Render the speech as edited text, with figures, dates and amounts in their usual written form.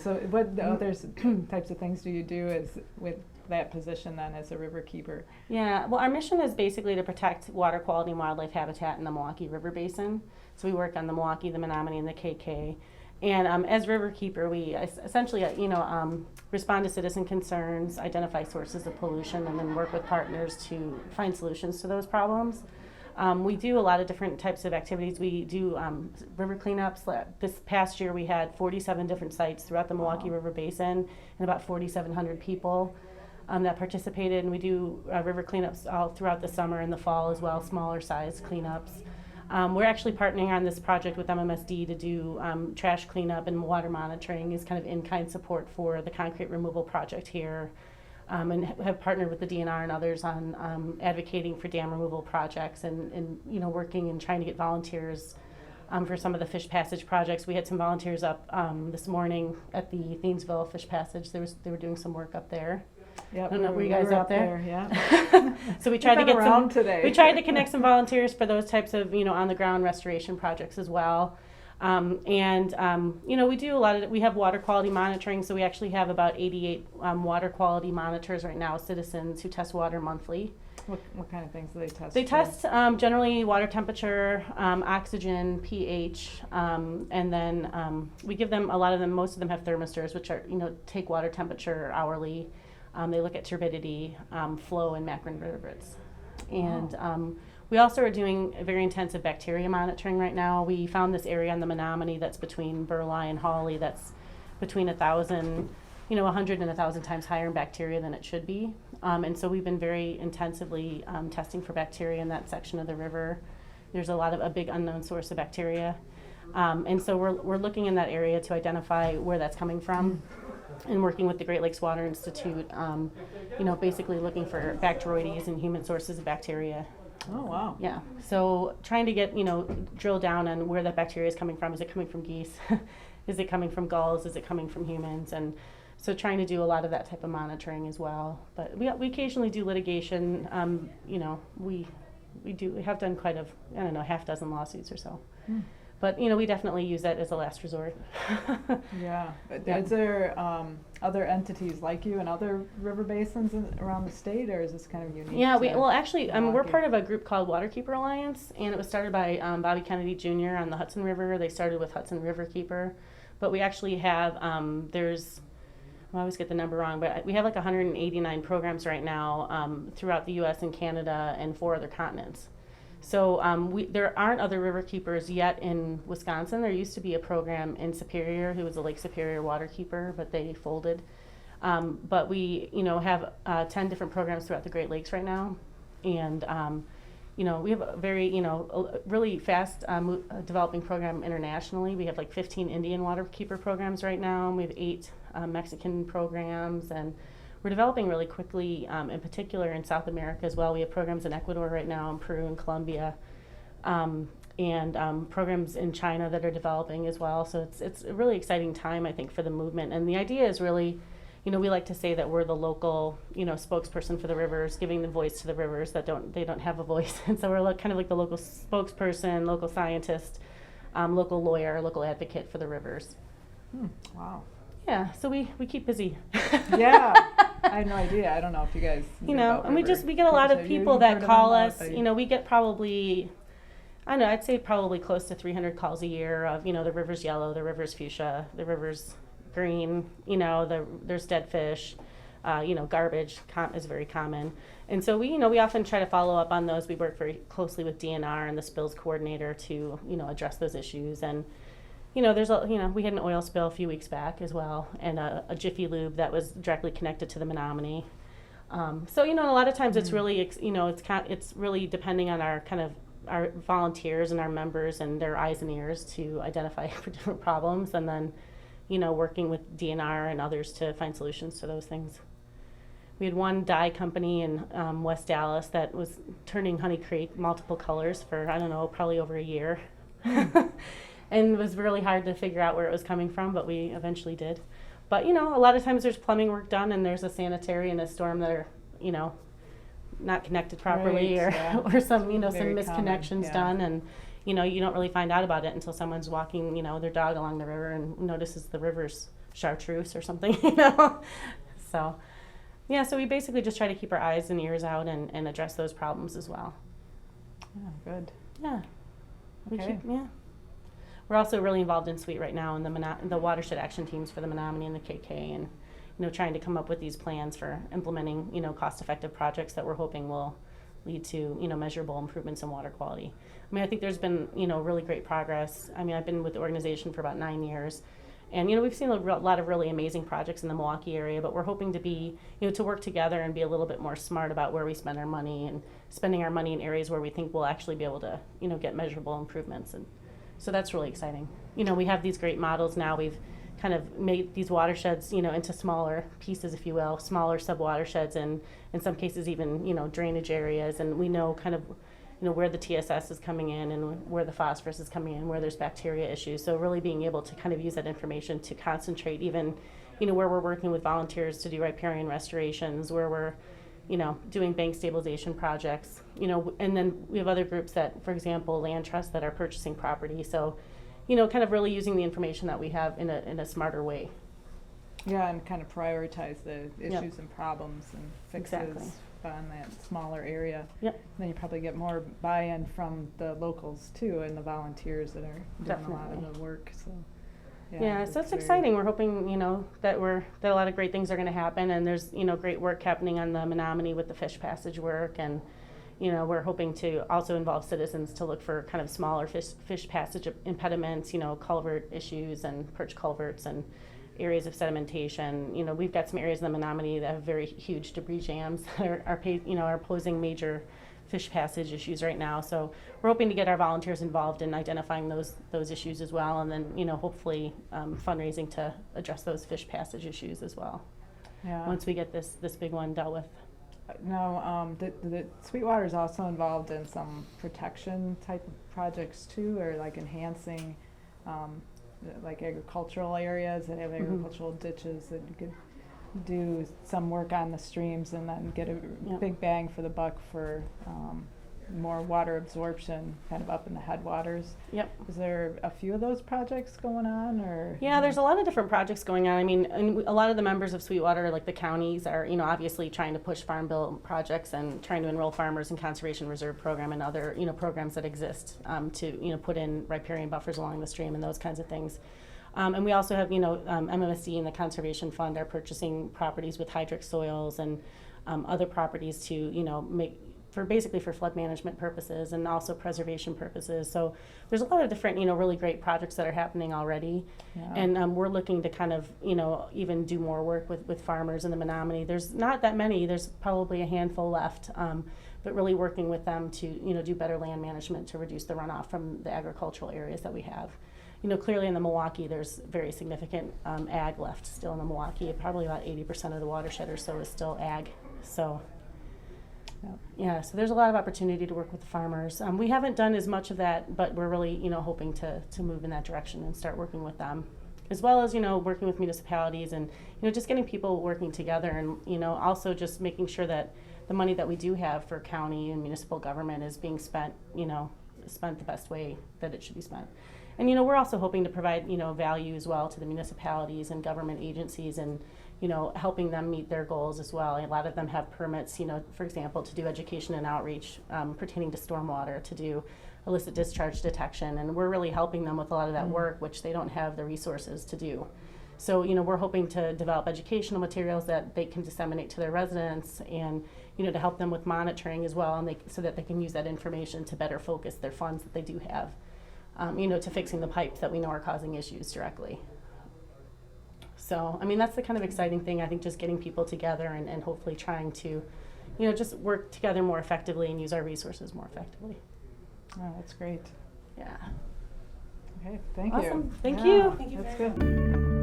So what the other types of things do you do with that position then as a riverkeeper? Yeah, well, our mission is basically to protect water quality and wildlife habitat in the Milwaukee River Basin. So we work on the Milwaukee, the Menominee, and the KK. And as Riverkeeper, we essentially, respond to citizen concerns, identify sources of pollution, and then work with partners to find solutions to those problems. We do a lot of different types of activities. We do river cleanups. This past year, we had 47 different sites throughout the Milwaukee River Basin and about 4,700 people that participated. And we do river cleanups all throughout the summer and the fall as well, smaller size cleanups. We're actually partnering on this project with MMSD to do trash cleanup and water monitoring as kind of in-kind support for the concrete removal project here, and have partnered with the DNR and others on advocating for dam removal projects and working and trying to get volunteers for some of the fish passage projects. We had some volunteers up this morning at the Thiensville Fish Passage. They were doing some work up there. Yep, I don't know, were you guys out there? Yeah. So we tried to get some today. We tried to connect some volunteers for those types of on the ground restoration projects as well. We do a lot of we have water quality monitoring, so we actually have about 88 water quality monitors right now, citizens who test water monthly. What kind of things do they test? They test generally water temperature, oxygen, pH, and then we give them most of them have thermistors, which are take water temperature hourly. They look at turbidity, flow, and macroinvertebrates. And we also are doing a very intensive bacteria monitoring right now. We found this area on the Menominee that's between Burleigh and Hawley that's between 100 and 1,000 times higher in bacteria than it should be. And so we've been very intensively testing for bacteria in that section of the river. There's a big unknown source of bacteria. And so we're looking in that area to identify where that's coming from. And working with the Great Lakes Water Institute, basically looking for bacteroides and human sources of bacteria. Oh, wow. Yeah. So trying to get, drill down on where that bacteria is coming from. Is it coming from geese? Is it coming from gulls? Is it coming from humans? And so trying to do a lot of that type of monitoring as well. But we occasionally do litigation. We have done quite half dozen lawsuits or so. But, we definitely use that as a last resort. Yeah. Is there other entities like you in other river basins around the state, or is this kind of unique? Yeah, we're part of a group called Waterkeeper Alliance, and it was started by Bobby Kennedy Jr. on the Hudson River. They started with Hudson Riverkeeper. But we actually have, I always get the number wrong, but we have 189 programs right now throughout the U.S. and Canada and 4 other continents. So there aren't other riverkeepers yet in Wisconsin. There used to be a program in Superior who was a Lake Superior waterkeeper, but they folded. But we, have 10 different programs throughout the Great Lakes right now. And, we have a very, really fast developing program internationally. We have 15 Indian waterkeeper programs right now. We have 8 Mexican programs, and we're developing really quickly, in particular in South America as well. We have programs in Ecuador right now, in Peru and Colombia, and programs in China that are developing as well. So it's a really exciting time, I think, for the movement. And the idea is really, we like to say that we're the local, spokesperson for the rivers, giving the voice to the rivers that don't have a voice. And so we're kind of like the local spokesperson, local scientist, local lawyer, local advocate for the rivers. Wow. Yeah, so we keep busy. Yeah, I had no idea. I don't know if you guys and we get a lot of people that call us. We get probably, I'd say probably close to 300 calls a year of, the river's yellow, the river's fuchsia, the river's green, there's dead fish, garbage is very common. And so we often try to follow up on those. We work very closely with DNR and the spills coordinator to, address those issues. And there's we had an oil spill a few weeks back as well, and a Jiffy Lube that was directly connected to the Menominee. So a lot of times it's really it's really depending on our volunteers and our members and their eyes and ears to identify for different problems, and then working with DNR and others to find solutions to those things. We had one dye company in West Dallas that was turning Honey Creek multiple colors for probably over a year. And it was really hard to figure out where it was coming from, but we eventually did. But, a lot of times there's plumbing work done and there's a sanitary and a storm that are, not connected properly, right, or some, some Very misconnections common, done. And, you don't really find out about it until someone's walking, their dog along the river and notices the river's chartreuse or something, you know. So, yeah, so we basically just try to keep our eyes and ears out and address those problems as well. Yeah, good. Yeah. Okay. We're also really involved in SWEET right now in the watershed action teams for the Menominee and the KK, and trying to come up with these plans for implementing cost-effective projects that we're hoping will lead to measurable improvements in water quality. I mean, I think there's been really great progress. I mean, I've been with the organization for about 9 years, and we've seen a lot of really amazing projects in the Milwaukee area, but we're hoping to be to work together and be a little bit more smart about where we spend our money, and spending our money in areas where we think we'll actually be able to get measurable improvements. And so that's really exciting. We have these great models now. We've kind of made these watersheds, into smaller pieces, if you will, smaller sub-watersheds, and in some cases even, drainage areas. And we know kind of, where the TSS is coming in and where the phosphorus is coming in, where there's bacteria issues. So really being able to kind of use that information to concentrate even, where we're working with volunteers to do riparian restorations, where we're, doing bank stabilization projects, and then we have other groups that, for example, land trusts that are purchasing property. So, kind of really using the information that we have in a smarter way. Yeah, and kind of prioritize the issues and problems and fixes on that smaller area. Yep. And then you probably get more buy-in from the locals too, and the volunteers that are doing a lot of the work. So. Yeah, so it's exciting. We're hoping, that a lot of great things are going to happen, and there's, great work happening on the Menominee with the fish passage work, and, we're hoping to also involve citizens to look for kind of smaller fish passage impediments, culvert issues and perch culverts and areas of sedimentation. We've got some areas in the Menominee that have very huge debris jams that are posing major fish passage issues right now. So we're hoping to get our volunteers involved in identifying those issues as well, and then hopefully fundraising to address those fish passage issues as well. Yeah. Once we get this big one dealt with. Now, the Sweetwater is also involved in some protection type of projects too, or like enhancing, like agricultural areas that have agricultural ditches that you could do some work on the streams and then get a big bang for the buck for more water absorption kind of up in the headwaters. Yep. Is there a few of those projects going on, or? Yeah, there's a lot of different projects going on. I mean, and a lot of the members of Sweetwater, like the counties, are obviously trying to push farm bill projects and trying to enroll farmers in Conservation Reserve Program and other programs that exist to put in riparian buffers along the stream and those kinds of things. And we also have, MMSD and the Conservation Fund are purchasing properties with hydric soils and other properties to, make for flood management purposes and also preservation purposes. So there's a lot of different, really great projects that are happening already. Yeah. And we're looking to kind of, even do more work with farmers in the Menominee. There's not that many. There's probably a handful left. But really working with them to, do better land management to reduce the runoff from the agricultural areas that we have. Clearly in the Milwaukee, there's very significant ag left still in the Milwaukee. Probably about 80% of the watershed or so is still ag. So, so there's a lot of opportunity to work with the farmers. We haven't done as much of that, but we're really, hoping to move in that direction and start working with them, as well as, working with municipalities and, just getting people working together and, also just making sure that the money that we do have for county and municipal government is being spent, spent the best way that it should be spent. And, we're also hoping to provide, value as well to the municipalities and government agencies and, helping them meet their goals as well. A lot of them have permits, for example, to do education and outreach pertaining to stormwater, to do illicit discharge detection. And we're really helping them with a lot of that work, which they don't have the resources to do. So, we're hoping to develop educational materials that they can disseminate to their residents and, to help them with monitoring as well, and so that they can use that information to better focus their funds that they do have. To fixing the pipes that we know are causing issues directly. So, that's the kind of exciting thing, I think, just getting people together and hopefully trying to, just work together more effectively and use our resources more effectively. Oh, that's great. Yeah. Okay, thank awesome. you. Thank yeah, you. Thank you. That's good.